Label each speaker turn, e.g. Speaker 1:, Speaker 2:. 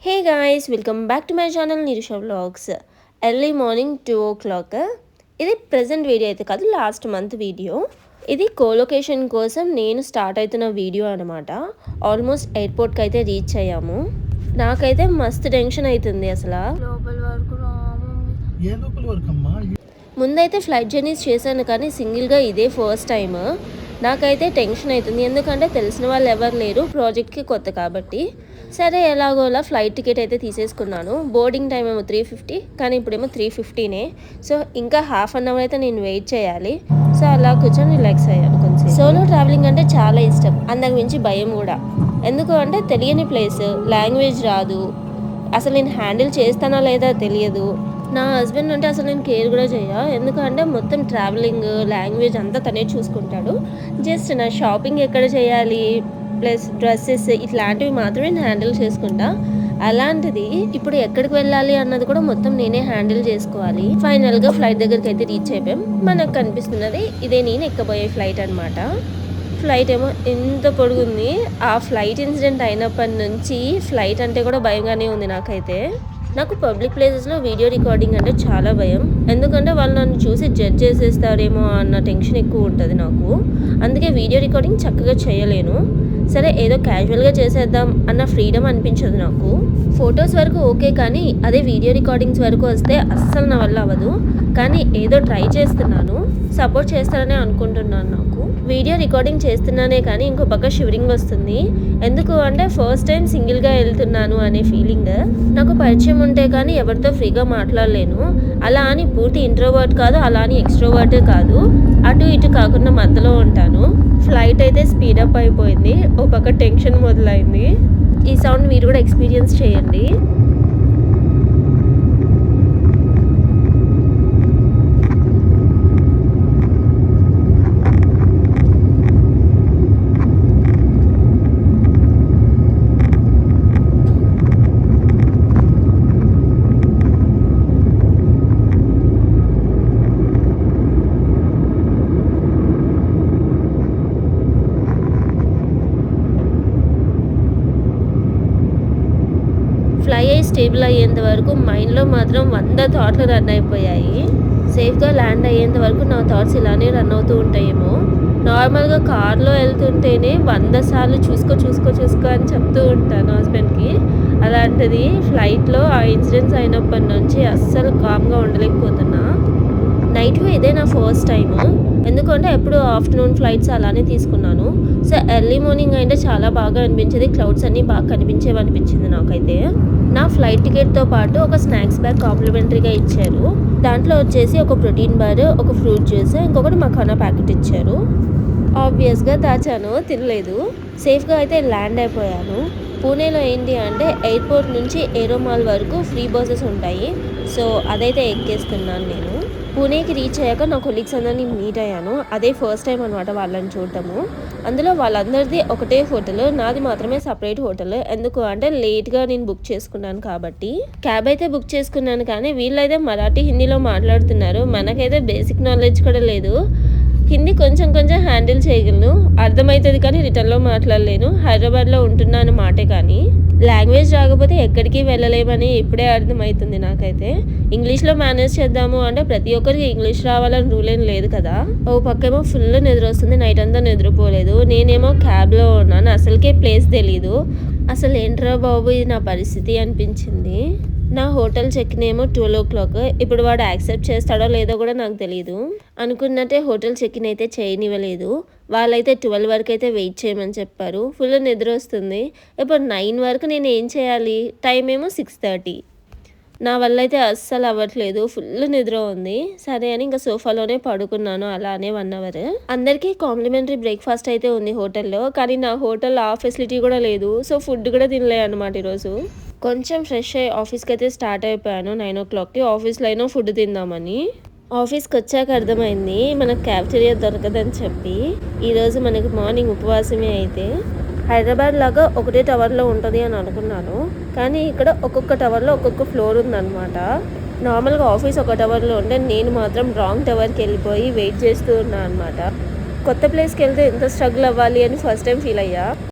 Speaker 1: Hey guys, welcome back to my channel Nirusha vlogs. Early morning 2 o'clock. ఇది present video అయితే కాదు, last month video. ఇది colocation కోసం నేను స్టార్ట్ అవుతున్న వీడియో అనమాట. ఆల్మోస్ట్ ఎయిర్పోర్ట్కి అయితే రీచ్ అయ్యాము. నాకైతే మస్తు టెన్షన్ అవుతుంది అసలు. ముందైతే ఫ్లైట్ జర్నీస్ చేశాను, కానీ సింగిల్గా ఇదే ఫస్ట్ టైం. నాకైతే టెన్షన్ అవుతుంది, ఎందుకంటే తెలిసిన వాళ్ళు ఎవరు లేరు, ప్రాజెక్ట్కి కొత్త కాబట్టి. సరే ఎలాగోలా ఫ్లైట్ టికెట్ అయితే తీసేసుకున్నాను. బోర్డింగ్ టైం ఏమో 3:50, కానీ ఇప్పుడేమో 3:15. సో ఇంకా హాఫ్ అన్ అవర్ అయితే నేను వెయిట్ చేయాలి. సో అలా కూర్చొని రిలాక్స్ అయ్యాను కొంచెం. సోలో ట్రావెలింగ్ అంటే చాలా ఇష్టం, అంతకు మించి భయం కూడా. ఎందుకు అంటే తెలియని ప్లేస్, లాంగ్వేజ్ రాదు, అసలు నేను హ్యాండిల్ చేస్తానా లేదా తెలియదు. నా హస్బెండ్ అంటే అసలు నేను కేర్ కూడా ఎందుకంటే మొత్తం ట్రావెలింగ్, లాంగ్వేజ్ అంతా తనే చూసుకుంటాడు. జస్ట్ నా షాపింగ్ ఎక్కడ చేయాలి, ప్లస్ డ్రెస్సెస్ ఇట్లాంటివి మాత్రమే నేను హ్యాండిల్ చేసుకుంటా. అలాంటిది ఇప్పుడు ఎక్కడికి వెళ్ళాలి అన్నది కూడా మొత్తం నేనే హ్యాండిల్ చేసుకోవాలి. ఫైనల్గా ఫ్లైట్ దగ్గరికి అయితే రీచ్ అయిపోయాం. మనకు కనిపిస్తున్నది ఇదే నేను ఎక్కబోయే ఫ్లైట్ అనమాట. ఫ్లైట్ ఏమో ఎంత పొడుగుంది. ఆ ఫ్లైట్ ఇన్సిడెంట్ అయినప్పటి నుంచి ఫ్లైట్ అంటే కూడా భయంగానే ఉంది నాకైతే. నాకు పబ్లిక్ ప్లేసెస్లో వీడియో రికార్డింగ్ అంటే చాలా భయం, ఎందుకంటే వాళ్ళు నన్ను చూసి జడ్జ్ చేసేస్తారేమో అన్న టెన్షన్ ఎక్కువ ఉంటుంది నాకు. అందుకే వీడియో రికార్డింగ్ చక్కగా చేయలేను. సరే ఏదో క్యాజువల్గా చేసేద్దాం అన్న ఫ్రీడమ్ అనిపించదు నాకు. ఫొటోస్ వరకు ఓకే, కానీ అదే వీడియో రికార్డింగ్స్ వరకు వస్తే అస్సలు నా వల్ల అవ్వదు. కానీ ఏదో ట్రై చేస్తున్నాను, సపోర్ట్ చేస్తారనే అనుకుంటున్నాను. నాకు వీడియో రికార్డింగ్ చేస్తున్నానే కానీ ఇంకో పక్క షివరింగ్ వస్తుంది. ఎందుకు అంటే ఫస్ట్ టైం సింగిల్గా వెళ్తున్నాను అనే ఫీలింగ్. నాకు పరిచయం ఉంటే కానీ ఎవరితో ఫ్రీగా మాట్లాడలేను. అలా అని పూర్తి ఇంట్రోవర్ట్ కాదు, అలా అని ఎక్స్ట్రోవర్ట్ కాదు, అటు ఇటు కాకుండా మధ్యలో ఉంటాను. ఫ్లైట్ అయితే స్పీడప్ అయిపోయింది, ఓ పక్క టెన్షన్ మొదలైంది. ఈ సౌండ్ మీరు కూడా ఎక్స్పీరియన్స్ చేయండి. ఫ్లై అయ్యి స్టేబుల్ అయ్యేంత వరకు మైండ్లో మాత్రం 100 థాట్లు రన్ అయిపోయాయి. సేఫ్గా ల్యాండ్ అయ్యేంత వరకు నా థాట్స్ ఇలానే రన్ అవుతూ ఉంటాయేమో. నార్మల్గా కార్లో వెళ్తుంటేనే 100 సార్లు చూసుకో అని చెప్తూ ఉంటాను హస్బెండ్కి. అలాంటిది ఫ్లైట్లో ఆ ఇన్సిడెంట్స్ అయినప్పటి నుంచి అస్సలు కామ్గా ఉండలేకపోతున్నా. నైట్ వ్యూ ఇదే నా ఫస్ట్ టైము, ఎందుకంటే ఎప్పుడు ఆఫ్టర్నూన్ ఫ్లైట్స్ అలానే తీసుకున్నాను. సో ఎర్లీ మార్నింగ్ అయితే చాలా బాగా అనిపించేది, క్లౌడ్స్ అన్నీ బాగా కనిపించేవి అనిపించింది నాకైతే. నా ఫ్లైట్ టికెట్తో పాటు ఒక స్నాక్స్ బ్యాగ్ కాంప్లిమెంటరీగా ఇచ్చారు. దాంట్లో వచ్చేసి ఒక ప్రోటీన్ బార్, ఒక ఫ్రూట్ జ్యూస్, ఇంకొకటి మఖానా ప్యాకెట్ ఇచ్చారు. ఆబ్వియస్గా దాచాను, తినలేదు. సేఫ్గా అయితే ల్యాండ్ అయిపోయాను. పూణేలో ఏంటి అంటే ఎయిర్పోర్ట్ నుంచి ఏరోమాల్ వరకు ఫ్రీ బస్సెస్ ఉంటాయి. సో అదైతే ఎక్కేస్తున్నాను నేను. పూణేకి రీచ్ అయ్యాక నా కొలీగ్స్ అందరినీ మీట్ అయ్యాను. అదే ఫస్ట్ టైం అనమాట వాళ్ళని చూడటము. అందులో వాళ్ళందరిది ఒకటే హోటల్, నాది మాత్రమే సపరేట్ హోటల్. ఎందుకు అంటే లేట్గా నేను బుక్ చేసుకున్నాను కాబట్టి. క్యాబ్ అయితే బుక్ చేసుకున్నాను, కానీ వీళ్ళైతే మరాఠీ, హిందీలో మాట్లాడుతున్నారు. మనకైతే బేసిక్ నాలెడ్జ్ కూడా లేదు. హిందీ కొంచెం హ్యాండిల్ చేయగలను, అర్థమవుతుంది, కానీ రిటర్న్లో మాట్లాడలేను. హైదరాబాద్లో ఉంటున్నాను మాటే, కానీ లాంగ్వేజ్ రాకపోతే ఎక్కడికి వెళ్ళలేమని ఇప్పుడే అర్థమవుతుంది నాకైతే. ఇంగ్లీష్లో మేనేజ్ చేద్దాము అంటే ప్రతి ఒక్కరికి ఇంగ్లీష్ రావాలని రూల్ ఏం లేదు కదా. ఓ పక్కేమో ఫుల్ నిద్ర వస్తుంది, నైట్ అంతా నిద్రపోలేదు. నేనేమో క్యాబ్లో ఉన్నాను, అసలుకే ప్లేస్ తెలీదు. అసలు ఏంట్రా బాబు ఇది నా పరిస్థితి అనిపించింది. నా హోటల్ చెక్-ఇన్ ఏమో 12 o'clock. ఇప్పుడు వాడు యాక్సెప్ట్ చేస్తాడో లేదో కూడా నాకు తెలియదు. అనుకున్నట్టే హోటల్ చెక్-ఇన్ అయితే చేయనివ్వలేదు. వాళ్ళైతే 12 వరకు అయితే వెయిట్ చేయమని చెప్పారు. ఫుల్ నిద్ర వస్తుంది. ఇప్పుడు 9 వరకు నేను ఏం చేయాలి? టైం ఏమో 6:30. నా వల్ల అయితే అస్సలు అవ్వట్లేదు, ఫుల్ నిద్ర ఉంది. సరే అని ఇంకా సోఫాలోనే పడుకున్నాను అలానే 1 hour. అందరికీ కాంప్లిమెంటరీ బ్రేక్ఫాస్ట్ అయితే ఉంది హోటల్లో, కానీ నా హోటల్ ఆ ఫెసిలిటీ కూడా లేదు. సో ఫుడ్ కూడా తినలే అనమాట ఈరోజు. కొంచెం ఫ్రెష్ అయ్యి ఆఫీస్కి అయితే స్టార్ట్ అయిపోయాను. 9 o'clockకి ఆఫీస్లో అయినా ఫుడ్ తిందామని. ఆఫీస్కి వచ్చాక అర్థమైంది మనకు క్యాఫ్టీరియా దొరకదని చెప్పి. ఈరోజు మనకి మార్నింగ్ ఉపవాసమే. అయితే హైదరాబాద్ లాగా ఒకటే టవర్లో ఉంటుంది అని అనుకున్నాను, కానీ ఇక్కడ ఒక్కొక్క టవర్లో ఒక్కొక్క ఫ్లోర్ ఉందన్నమాట. నార్మల్గా ఆఫీస్ ఒక టవర్లో ఉంటే నేను మాత్రం రాంగ్ టవర్కి వెళ్ళిపోయి వెయిట్ చేస్తూ ఉన్నాను అనమాట. కొత్త ప్లేస్కి వెళ్తే ఎంత స్ట్రగుల్ అవ్వాలి అని ఫస్ట్ టైం ఫీల్ అయ్యా.